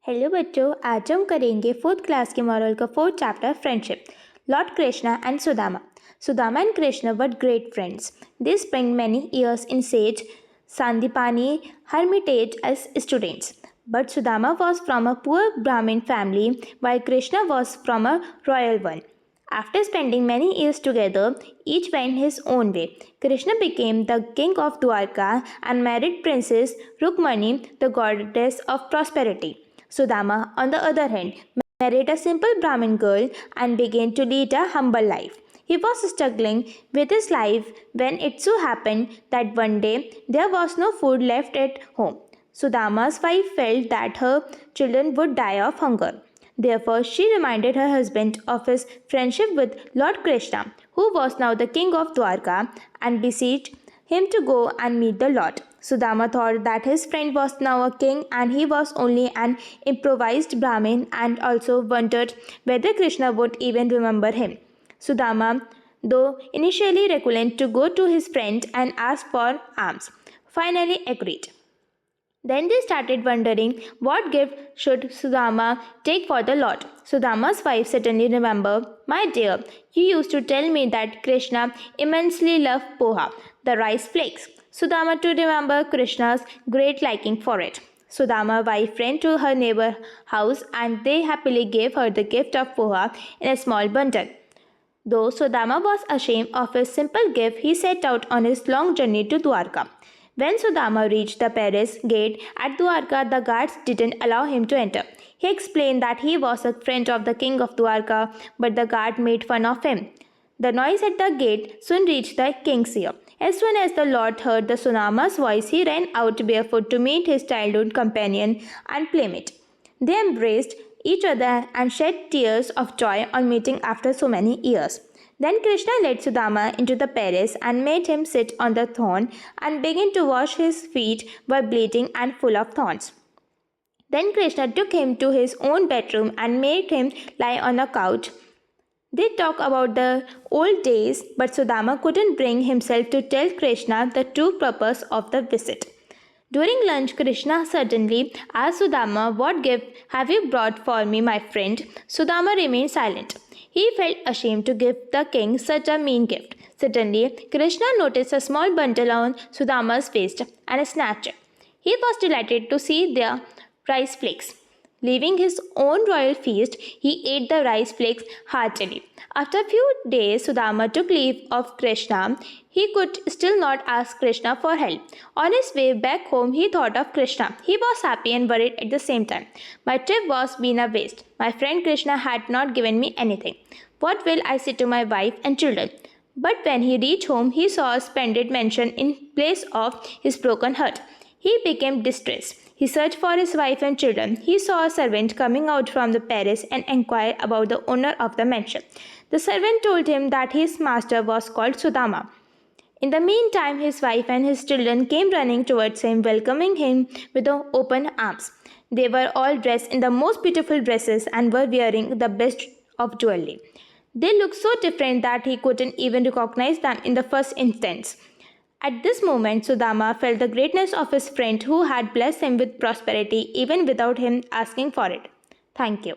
Hello बच्चों, आज हम करेंगे फोर्थ क्लास के मॉरल का fourth chapter friendship. Lord Krishna and Sudama. Sudama and Krishna were great friends. They spent many years in sage Sandipani hermitage as students. But Sudama was from a poor Brahmin family while Krishna was from a royal one. After spending many years together, each went his own way. Krishna became the king of Dwarka and married Princess Rukmani, the goddess of prosperity. Sudama, on the other hand, married a simple Brahmin girl and began to lead a humble life. He was struggling with his life when it so happened that one day there was no food left at home. Sudama's wife felt that her children would die of hunger. Therefore, she reminded her husband of his friendship with Lord Krishna, who was now the king of Dwarka, and beseeched him to go and meet the Lord. Sudama thought that his friend was now a king and he was only an improvised Brahmin, and also wondered whether Krishna would even remember him. Sudama, though initially reluctant to go to his friend and ask for alms, finally agreed. Then they started wondering what gift should Sudama take for the Lord. Sudama's wife suddenly remembered, "My dear, you used to tell me that Krishna immensely loved poha, the rice flakes." Sudama too remembered Krishna's great liking for it. Sudama's wife ran to her neighbor's house and they happily gave her the gift of poha in a small bundle. Though Sudama was ashamed of his simple gift, he set out on his long journey to Dwarka. When Sudama reached the palace gate at Dwarka, the guards didn't allow him to enter. He explained that he was a friend of the king of Dwarka, but the guard made fun of him. The noise at the gate soon reached the king's ear. As soon as the Lord heard the Sudama's voice, he ran out barefoot to meet his childhood companion and playmate. They embraced each other and shed tears of joy on meeting after so many years. Then Krishna led Sudama into the palace and made him sit on the throne and began to wash his feet were bleeding and full of thorns. Then Krishna took him to his own bedroom and made him lie on a couch. They talked about the old days, but Sudama couldn't bring himself to tell Krishna the true purpose of the visit. During lunch, Krishna suddenly asked Sudama, "What gift have you brought for me, my friend?" Sudama remained silent. He felt ashamed to give the king such a mean gift. Suddenly, Krishna noticed a small bundle on Sudama's waist and snatched it. He was delighted to see the rice flakes. Leaving his own royal feast, he ate the rice flakes heartily. After a few days, Sudama took leave of Krishna. He could still not ask Krishna for help. On his way back home, he thought of Krishna. He was happy and worried at the same time. My trip was been a waste. My friend Krishna had not given me anything. What will I say to my wife and children? But when he reached home, he saw a splendid mansion in place of his broken heart. He became distressed. He searched for his wife and children. He saw a servant coming out from the palace and inquired about the owner of the mansion. The servant told him that his master was called Sudama. In the meantime, his wife and his children came running towards him, welcoming him with open arms. They were all dressed in the most beautiful dresses and were wearing the best of jewelry. They looked so different that he couldn't even recognize them in the first instance. At this moment, Sudama felt the greatness of his friend who had blessed him with prosperity even without him asking for it. Thank you.